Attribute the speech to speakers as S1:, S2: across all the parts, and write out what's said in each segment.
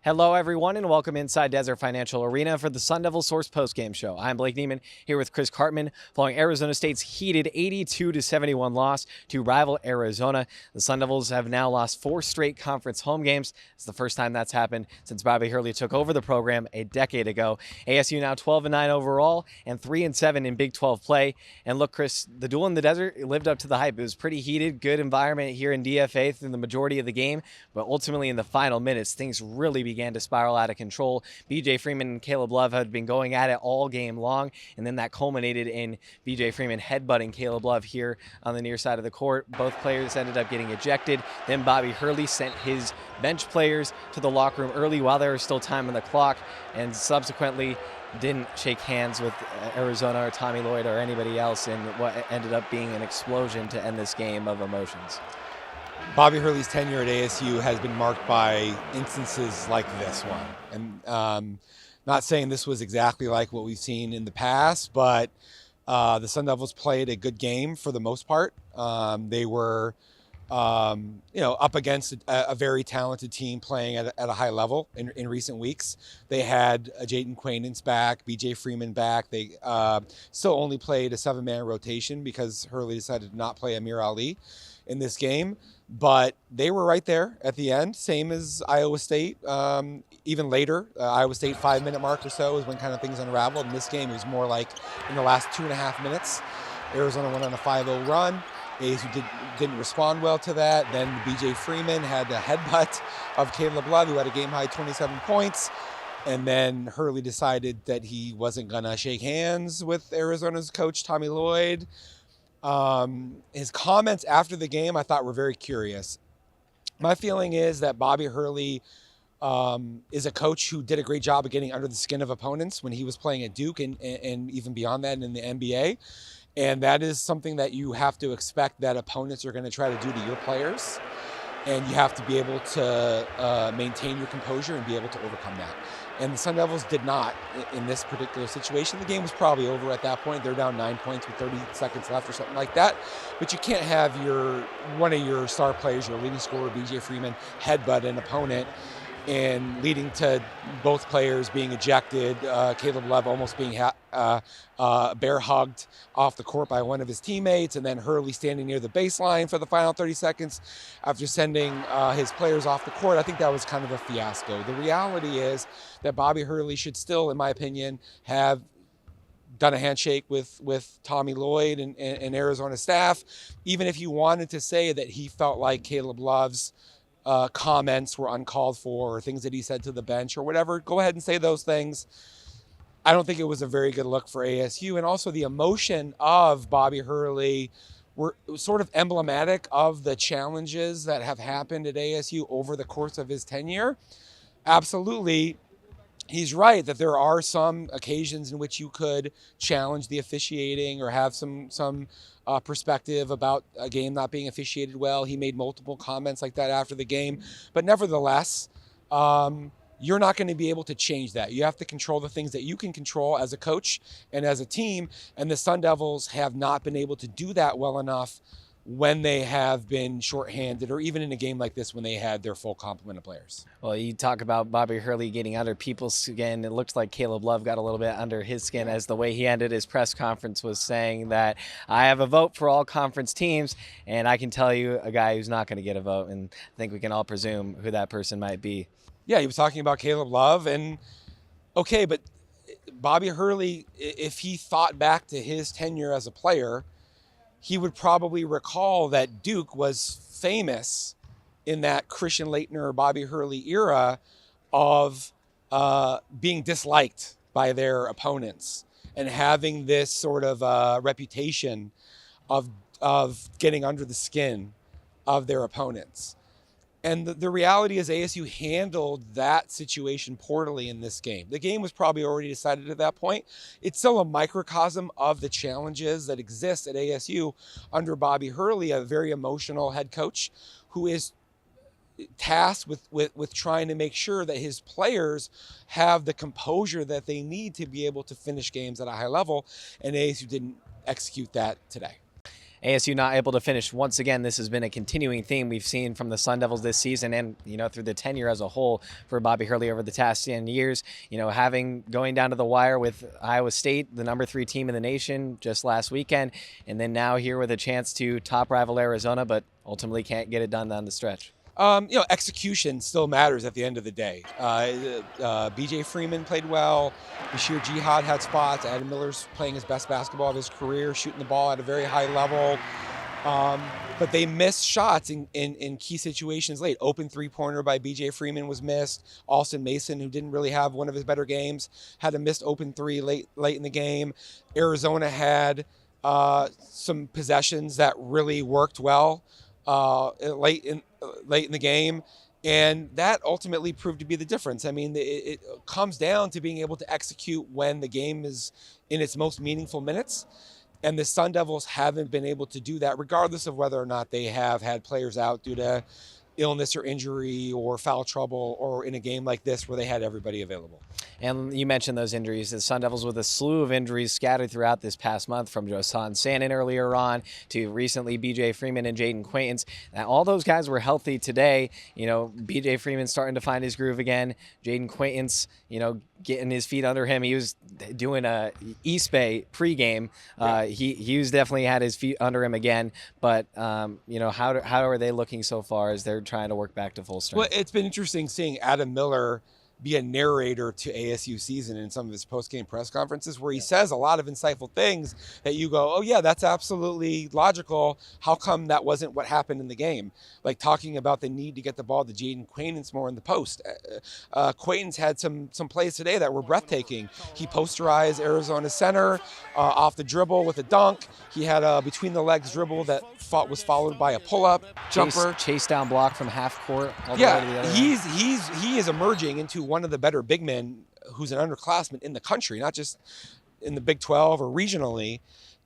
S1: Hello, everyone, and welcome inside Desert Financial Arena for the Devil Source Postgame Show. I'm Blake Neiman here with Chris Cartman, following Arizona State's heated 82-71 loss to rival Arizona. The Sun Devils have now lost 4 straight conference home games. It's the first time that's happened since Bobby Hurley took over the program a decade ago. ASU now 12-9 overall and 3-7 in Big 12 play. And look, Chris, the duel in the desert lived up to the hype. It was pretty heated, good environment here in DFA through the majority of the game, but ultimately in the final minutes, things really began to spiral out of control. BJ Freeman and Caleb Love had been going at it all game long, and then that culminated in BJ Freeman headbutting Caleb Love here on the near side of the court. Both players ended up getting ejected. Then Bobby Hurley sent his bench players to the locker room early while there was still time on the clock, and subsequently didn't shake hands with Arizona or Tommy Lloyd or anybody else in what ended up being an explosion to end this game of emotions.
S2: Bobby Hurley's tenure at ASU has been marked by instances like this one. And not saying this was exactly like what we've seen in the past, but the Sun Devils played a good game for the most part. They were, up against a very talented team playing at a high level in recent weeks. They had Jaden Quainance back, BJ Freeman back. They still only played a 7-man rotation because Hurley decided to not play Amir Ali in this game. But they were right there at the end, same as Iowa State. Even later, Iowa State 5-minute mark or so is when kind of things unraveled. In this game, it was more like in the last 2.5 minutes. Arizona went on a 5-0 run. ASU didn't respond well to that. Then BJ Freeman had a headbutt of Caleb Love, who had a game-high 27 points. And then Hurley decided that he wasn't going to shake hands with Arizona's coach, Tommy Lloyd. His comments after the game I thought were very curious. My feeling is that Bobby Hurley is a coach who did a great job of getting under the skin of opponents when he was playing at Duke and even beyond that in the NBA. And that is something that you have to expect that opponents are going to try to do to your players. And you have to be able to maintain your composure and be able to overcome that. And the Sun Devils did not in this particular situation. The game was probably over at that point. They're down 9 points with 30 seconds left or something like that. But you can't have one of your star players, your leading scorer, BJ Freeman, headbutt an opponent and leading to both players being ejected, Caleb Love almost being bear hugged off the court by one of his teammates, and then Hurley standing near the baseline for the final 30 seconds after sending his players off the court. I think that was kind of a fiasco. The reality is that Bobby Hurley should still, in my opinion, have done a handshake with Tommy Lloyd and Arizona staff, even if you wanted to say that he felt like Caleb Love's comments were uncalled for, or things that he said to the bench or whatever. Go ahead and say those things. I don't think it was a very good look for ASU. And also the emotion of Bobby Hurley were sort of emblematic of the challenges that have happened at ASU over the course of his tenure. Absolutely, he's right that there are some occasions in which you could challenge the officiating or have some perspective about a game not being officiated well. He made multiple comments like that after the game. But nevertheless, you're not going to be able to change that. You have to control the things that you can control as a coach and as a team. And the Sun Devils have not been able to do that well enough when they have been shorthanded, or even in a game like this when they had their full complement of players.
S1: Well, you talk about Bobby Hurley getting under people's skin. It looks like Caleb Love got a little bit under his skin, as the way he ended his press conference was saying that I have a vote for all conference teams, and I can tell you a guy who's not going to get a vote, and I think we can all presume who that person might be.
S2: Yeah, he was talking about Caleb Love, and okay, but Bobby Hurley, if he thought back to his tenure as a player, he would probably recall that Duke was famous in that Christian Laettner, Bobby Hurley era of being disliked by their opponents and having this sort of reputation of getting under the skin of their opponents. And the reality is ASU handled that situation poorly in this game. The game was probably already decided at that point. It's still a microcosm of the challenges that exist at ASU under Bobby Hurley, a very emotional head coach who is tasked with trying to make sure that his players have the composure that they need to be able to finish games at a high level. And ASU didn't execute that today.
S1: ASU not able to finish once again. This has been a continuing theme we've seen from the Sun Devils this season and, through the tenure as a whole for Bobby Hurley over the past 10 years. Going down to the wire with Iowa State, the number 3 team in the nation just last weekend, and then now here with a chance to top rival Arizona, but ultimately can't get it done down the stretch.
S2: Execution still matters at the end of the day. BJ Freeman played well. Bashir Jihad had spots. Adam Miller's playing his best basketball of his career, shooting the ball at a very high level. But they missed shots in key situations late. Open three-pointer by BJ Freeman was missed. Alston Mason, who didn't really have one of his better games, had a missed open three late in the game. Arizona had some possessions that really worked well late in the game, and that ultimately proved to be the difference. I mean, it comes down to being able to execute when the game is in its most meaningful minutes, and the Sun Devils haven't been able to do that, regardless of whether or not they have had players out due to illness or injury or foul trouble, or in a game like this where they had everybody available.
S1: And you mentioned those injuries. The Sun Devils with a slew of injuries scattered throughout this past month, from Josan Sannon earlier on to recently BJ Freeman and Jaden Quaintance. Now, all those guys were healthy today. BJ Freeman starting to find his groove again. Jaden Quaintance, getting his feet under him. He was doing a East Bay pregame. He was definitely had his feet under him again. But how are they looking so far as they're trying to work back to full strength?
S2: Well, it's been interesting seeing Adam Miller be a narrator to ASU season in some of his post-game press conferences, where he says a lot of insightful things that you go, oh yeah, that's absolutely logical. How come that wasn't what happened in the game? Like talking about the need to get the ball to Jaden Quaintance more in the post. Quaintance had some plays today that were breathtaking. He posterized Arizona center off the dribble with a dunk. He had a between the legs dribble that was followed by a pull-up jumper.
S1: Chase down block from half court all the way to the other end.
S2: He is emerging into one of the better big men who's an underclassman in the country, not just in the Big 12 or regionally.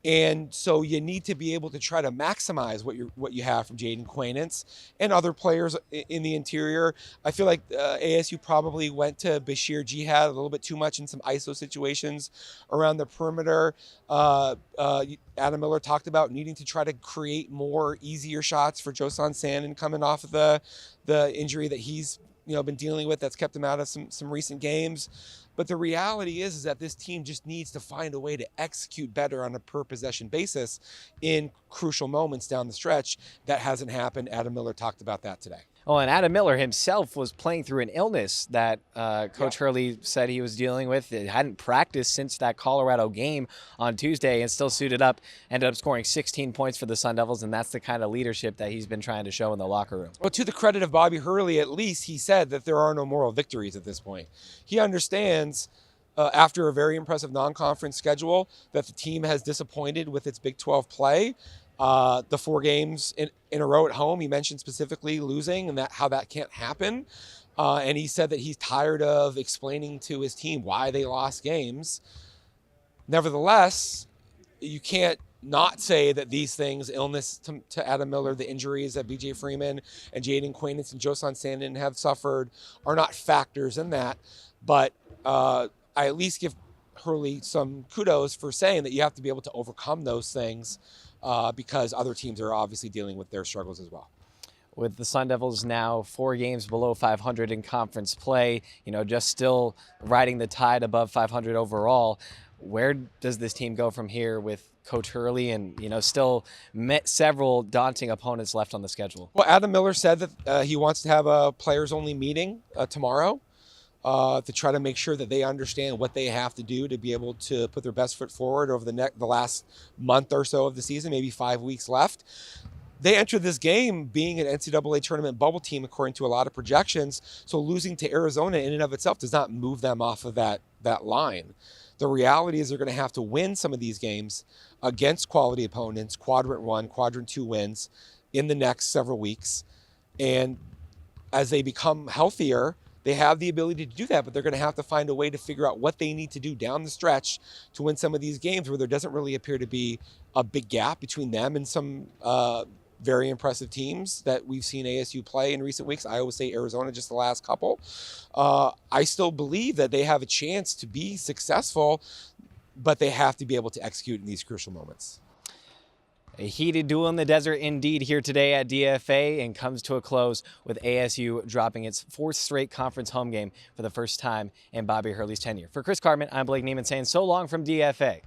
S2: And so you need to be able to try to maximize what you have from Jaden Quaintance and other players in the interior. I feel like ASU probably went to Bashir Jihad a little bit too much in some ISO situations around the perimeter. Adam Miller talked about needing to try to create more easier shots for Josan Sannon coming off of the injury that he's been dealing with, that's kept him out of some recent games. But the reality is that this team just needs to find a way to execute better on a per possession basis in crucial moments down the stretch. That hasn't happened. Adam Miller talked about that today.
S1: Oh, and Adam Miller himself was playing through an illness that Coach Hurley said he was dealing with. It hadn't practiced since that Colorado game on Tuesday and still suited up, ended up scoring 16 points for the Sun Devils, and that's the kind of leadership that he's been trying to show in the locker room.
S2: Well, to the credit of Bobby Hurley, at least he said that there are no moral victories at this point. He understands after a very impressive non-conference schedule that the team has disappointed with its Big 12 play. The 4 games in a row at home, he mentioned specifically losing and how that can't happen. And he said that he's tired of explaining to his team why they lost games. Nevertheless, you can't not say that these things, illness to Adam Miller, the injuries that BJ Freeman and Jaden Quaintance and Josan Sannon have suffered, are not factors in that. But I at least give Hurley some kudos for saying that you have to be able to overcome those things because other teams are obviously dealing with their struggles as well.
S1: With the Sun Devils now 4 games below 500 in conference play, just still riding the tide above 500 overall, where does this team go from here with Coach Hurley and, still met several daunting opponents left on the schedule?
S2: Well, Adam Miller said that he wants to have a players-only meeting tomorrow to try to make sure that they understand what they have to do to be able to put their best foot forward over the last month or so of the season, maybe 5 weeks left. They entered this game being an NCAA tournament bubble team, according to a lot of projections. So losing to Arizona in and of itself does not move them off of that line. The reality is they're going to have to win some of these games against quality opponents, quadrant 1, quadrant 2 wins in the next several weeks. And as they become healthier, they have the ability to do that, but they're going to have to find a way to figure out what they need to do down the stretch to win some of these games where there doesn't really appear to be a big gap between them and some very impressive teams that we've seen ASU play in recent weeks. Iowa State, Arizona, just the last couple. I still believe that they have a chance to be successful, but they have to be able to execute in these crucial moments.
S1: A heated duel in the desert indeed here today at DFA, and comes to a close with ASU dropping its fourth straight conference home game for the first time in Bobby Hurley's tenure. For Chris Cartman, I'm Blake Neiman saying so long from DFA.